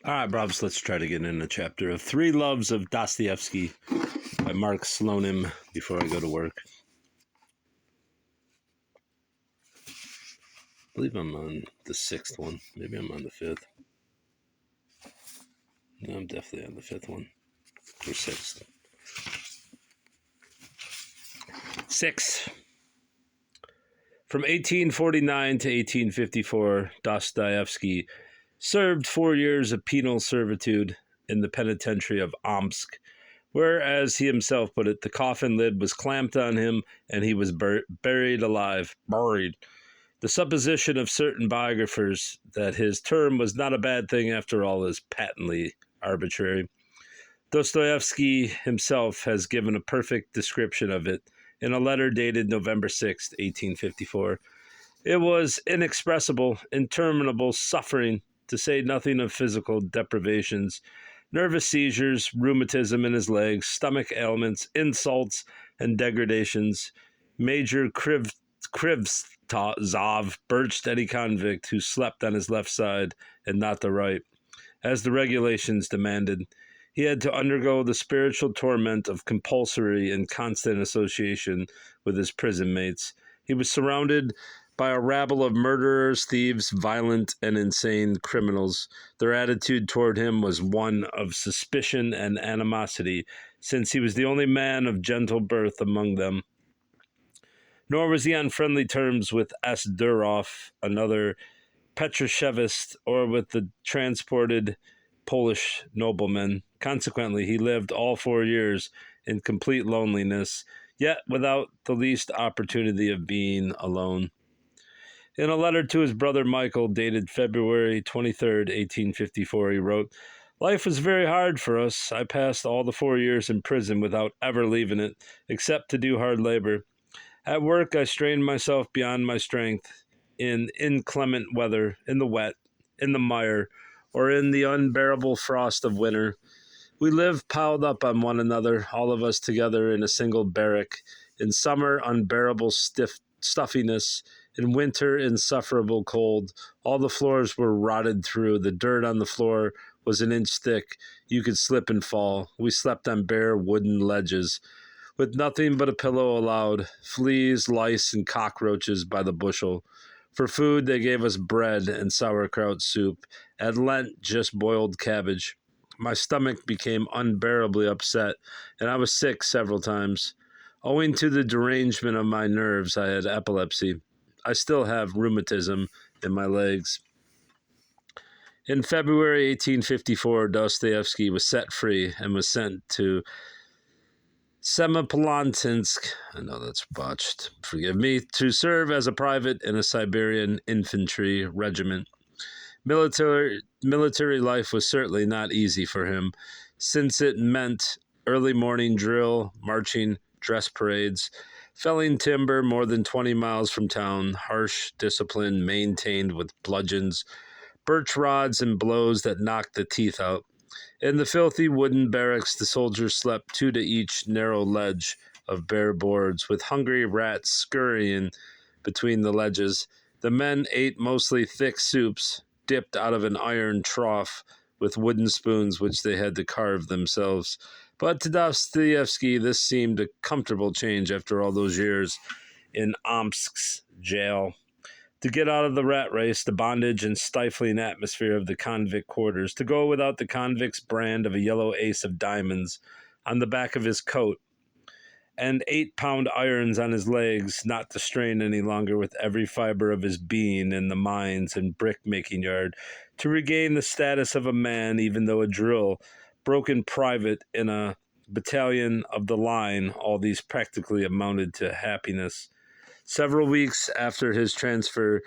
All right, Bobs, let's try to get in a chapter of Three Loves of Dostoevsky by Marc Slonim before I go to work. I believe I'm on the sixth one. Maybe I'm on the fifth. No, I'm definitely on the fifth one. Or sixth. Six. From 1849 to 1854, Dostoevsky served 4 years of penal servitude in the penitentiary of Omsk, where, as he himself put it, the coffin lid was clamped on him and he was buried alive. Buried. The supposition of certain biographers that his term was not a bad thing after all is patently arbitrary. Dostoevsky himself has given a perfect description of it in a letter dated November 6, 1854. It was inexpressible, interminable suffering, to say nothing of physical deprivations, nervous seizures, rheumatism in his legs, stomach ailments, insults and degradations. Major Krivtsov, birch-steady convict who slept on his left side and not the right, as the regulations demanded. He had to undergo the spiritual torment of compulsory and constant association with his prison mates. He was surrounded by a rabble of murderers, thieves, violent and insane criminals. Their attitude toward him was one of suspicion and animosity, since he was the only man of gentle birth among them. Nor was he on friendly terms with S. Durov, another Petrushevist, or with the transported Polish noblemen. Consequently, he lived all 4 years in complete loneliness, yet without the least opportunity of being alone. In a letter to his brother Michael, dated February 23, 1854, he wrote, "Life was very hard for us. I passed all the 4 years in prison without ever leaving it, except to do hard labor. At work, I strained myself beyond my strength in inclement weather, in the wet, in the mire, or in the unbearable frost of winter. We lived piled up on one another, all of us together in a single barrack. In summer, unbearable stuffiness. In winter, insufferable cold. All the floors were rotted through. The dirt on the floor was an inch thick. You could slip and fall. We slept on bare wooden ledges, with nothing but a pillow allowed, fleas, lice, and cockroaches by the bushel. For food, they gave us bread and sauerkraut soup. At Lent, just boiled cabbage. My stomach became unbearably upset, and I was sick several times. Owing to the derangement of my nerves, I had epilepsy. I still have rheumatism in my legs." In February 1854, Dostoevsky was set free and was sent to Semipalatinsk, I know that's botched, forgive me, to serve as a private in a Siberian infantry regiment. Military life was certainly not easy for him, since it meant early morning drill, marching, dress parades, felling timber more than 20 miles from town, harsh discipline maintained with bludgeons, birch rods, and blows that knocked the teeth out. In the filthy wooden barracks, the soldiers slept 2 to each narrow ledge of bare boards, with hungry rats scurrying between the ledges. The men ate mostly thick soups, dipped out of an iron trough with wooden spoons which they had to carve themselves. But to Dostoevsky, this seemed a comfortable change after all those years in Omsk's jail. To get out of the rat race, the bondage and stifling atmosphere of the convict quarters, to go without the convict's brand of a yellow ace of diamonds on the back of his coat, and 8-pound irons on his legs, not to strain any longer with every fiber of his being in the mines and brick-making yard, to regain the status of a man, even though a drill, broken private in a battalion of the line, all these practically amounted to happiness. Several weeks after his transfer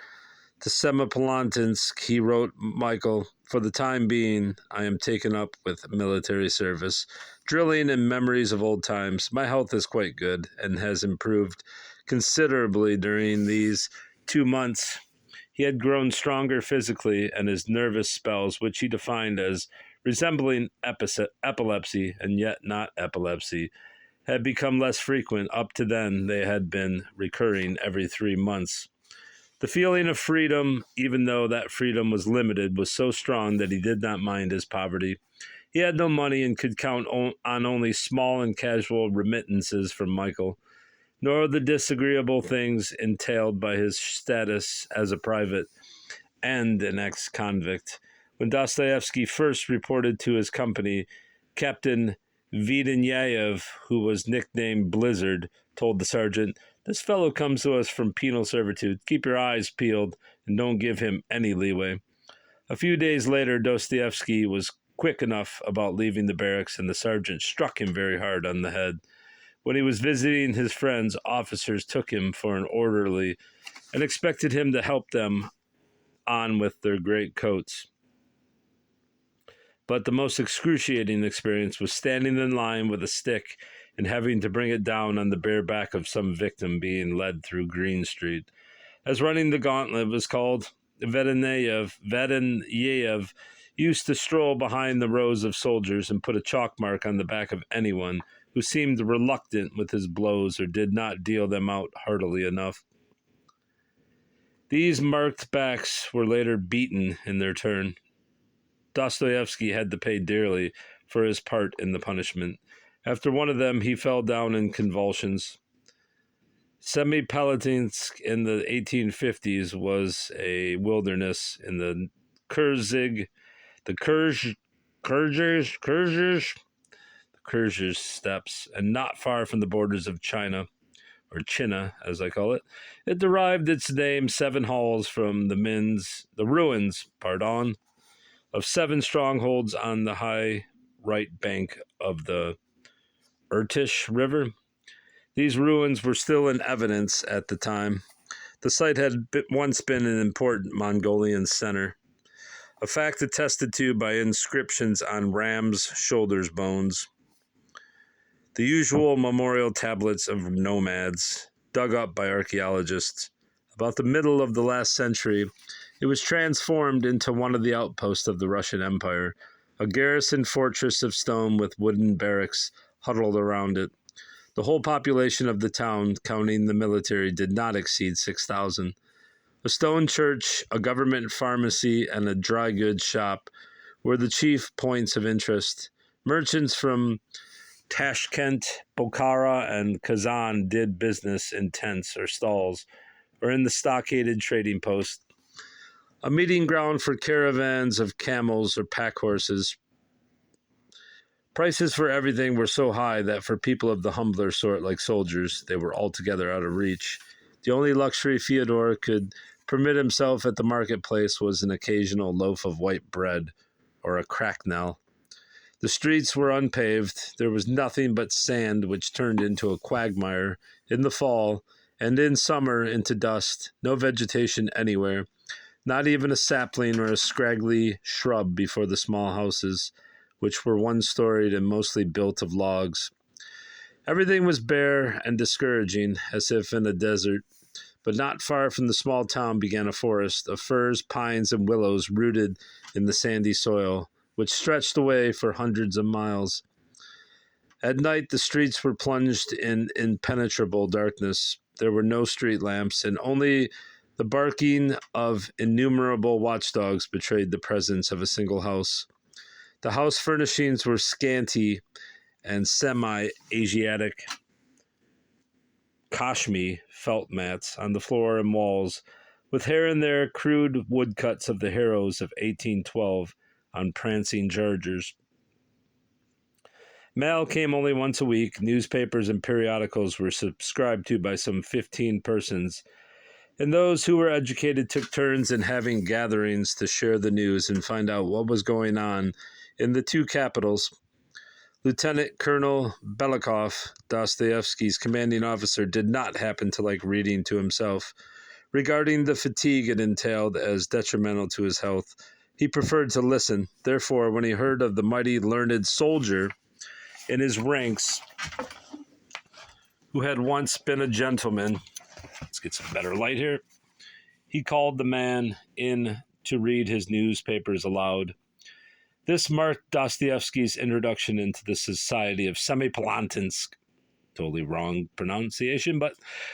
to Semipalatinsk, he wrote Michael, "For the time being, I am taken up with military service, drilling and memories of old times. My health is quite good and has improved considerably during these 2 months." He had grown stronger physically, and his nervous spells, which he defined as resembling epilepsy and yet not epilepsy, had become less frequent. Up to then, they had been recurring every 3 months. The feeling of freedom, even though that freedom was limited, was so strong that he did not mind his poverty. He had no money and could count on only small and casual remittances from Michael, nor the disagreeable things entailed by his status as a private and an ex-convict. When Dostoevsky first reported to his company, Captain Videnyayev, who was nicknamed Blizzard, told the sergeant, "This fellow comes to us from penal servitude. Keep your eyes peeled and don't give him any leeway." A few days later, Dostoevsky was quick enough about leaving the barracks, and the sergeant struck him very hard on the head. When he was visiting his friends, officers took him for an orderly and expected him to help them on with their great coats. But the most excruciating experience was standing in line with a stick and having to bring it down on the bare back of some victim being led through Green Street. As running the gauntlet was called, Vedenyayev used to stroll behind the rows of soldiers and put a chalk mark on the back of anyone who seemed reluctant with his blows or did not deal them out heartily enough. These marked backs were later beaten in their turn. Dostoevsky had to pay dearly for his part in the punishment. After one of them, he fell down in convulsions. Semipalatinsk in the 1850s was a wilderness in the Kurzig, the Kyrgyz steppes, and not far from the borders of China, or China, as I call it. It derived its name 7 hauls from the ruins, of 7 strongholds on the high right bank of the Irtysh River. These ruins were still in evidence at the time. The site had once been an important Mongolian center, a fact attested to by inscriptions on rams' shoulders bones, the usual memorial tablets of nomads, dug up by archaeologists. About the middle of the last century, it was transformed into one of the outposts of the Russian Empire, a garrison fortress of stone with wooden barracks huddled around it. The whole population of the town, counting the military, did not exceed 6,000. A stone church, a government pharmacy, and a dry goods shop were the chief points of interest. Merchants from Tashkent, Bokhara, and Kazan did business in tents or stalls, or in the stockaded trading post, a meeting ground for caravans of camels or pack horses. Prices for everything were so high that for people of the humbler sort, like soldiers, they were altogether out of reach. The only luxury Fyodor could permit himself at the marketplace was an occasional loaf of white bread or a cracknel. The streets were unpaved. There was nothing but sand, which turned into a quagmire in the fall, and in summer into dust. No vegetation anywhere, not even a sapling or a scraggly shrub before the small houses, which were one-storied and mostly built of logs. Everything was bare and discouraging, as if in a desert, but not far from the small town began a forest of firs, pines, and willows rooted in the sandy soil, which stretched away for hundreds of miles. At night, the streets were plunged in impenetrable darkness. There were no street lamps, and only the barking of innumerable watchdogs betrayed the presence of a single house. The house furnishings were scanty and semi-Asiatic Kashmir felt mats on the floor and walls, with here and there crude woodcuts of the heroes of 1812 on prancing chargers. Mail came only once a week. Newspapers and periodicals were subscribed to by some 15 persons, and those who were educated took turns in having gatherings to share the news and find out what was going on in the 2 capitals. Lieutenant Colonel Belikov, Dostoevsky's commanding officer, did not happen to like reading to himself. Regarding the fatigue it entailed as detrimental to his health, he preferred to listen. Therefore, when he heard of the mighty learned soldier in his ranks, who had once been a gentleman, let's get some better light here, he called the man in to read his newspapers aloud. This marked Dostoevsky's introduction into the society of Semipalatinsk. Totally wrong pronunciation, but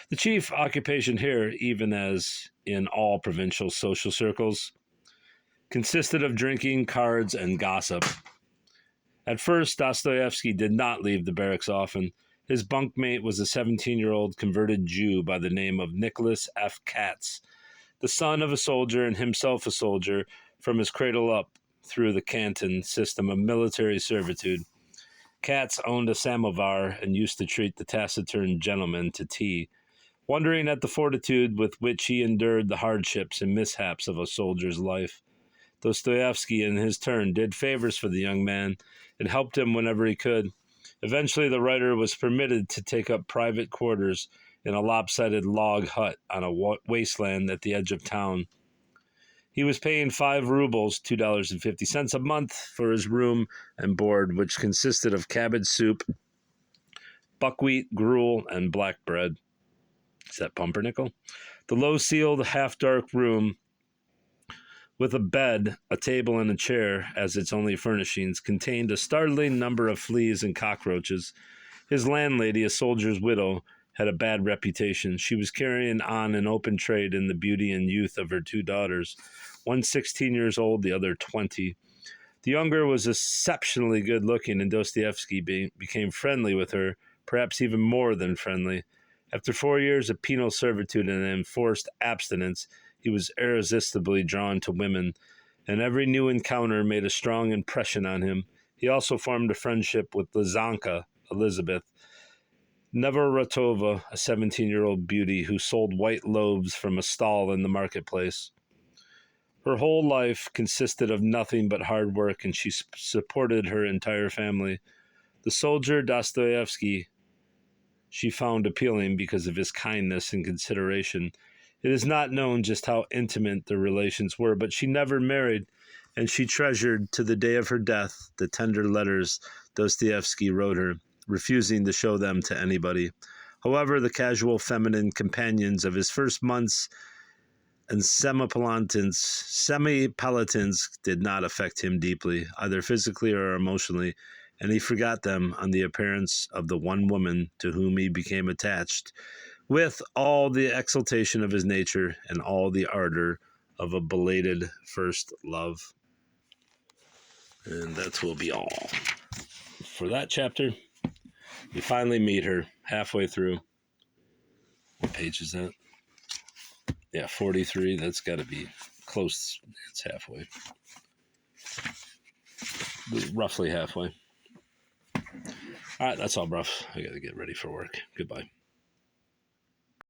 the chief occupation here, even as in all provincial social circles, consisted of drinking, cards, and gossip. At first, Dostoevsky did not leave the barracks often. His bunkmate was a 17-year-old converted Jew by the name of Nicholas F. Katz, the son of a soldier and himself a soldier from his cradle up through the canton system of military servitude. Katz owned a samovar and used to treat the taciturn gentleman to tea, wondering at the fortitude with which he endured the hardships and mishaps of a soldier's life. Dostoevsky, in his turn, did favors for the young man and helped him whenever he could. Eventually, the writer was permitted to take up private quarters in a lopsided log hut on a wasteland at the edge of town. He was paying 5 rubles, $2.50 a month, for his room and board, which consisted of cabbage soup, buckwheat, gruel, and black bread. Is that pumpernickel? The low-ceiled, half-dark room, with a bed, a table, and a chair as its only furnishings, contained a startling number of fleas and cockroaches. His landlady, a soldier's widow, had a bad reputation. She was carrying on an open trade in the beauty and youth of her 2 daughters, one 16 years old, the other 20. The younger was exceptionally good-looking, and Dostoevsky became friendly with her, perhaps even more than friendly. After 4 years of penal servitude and enforced abstinence, he was irresistibly drawn to women, and every new encounter made a strong impression on him. He also formed a friendship with Lizanka, Elizabeth Neveratova, a 17-year-old beauty who sold white loaves from a stall in the marketplace. Her whole life consisted of nothing but hard work, and she supported her entire family. The soldier Dostoevsky she found appealing because of his kindness and consideration. It is not known just how intimate their relations were, but she never married, and she treasured to the day of her death the tender letters Dostoevsky wrote her, refusing to show them to anybody. However, the casual feminine companions of his first months and semipalatins did not affect him deeply, either physically or emotionally, and he forgot them on the appearance of the one woman to whom he became attached, with all the exaltation of his nature and all the ardor of a belated first love. And that will be all for that chapter. We finally meet her halfway through. What page is that? Yeah, 43. That's got to be close. It's halfway. Roughly halfway. All right, that's all, bruv. I got to get ready for work. Goodbye.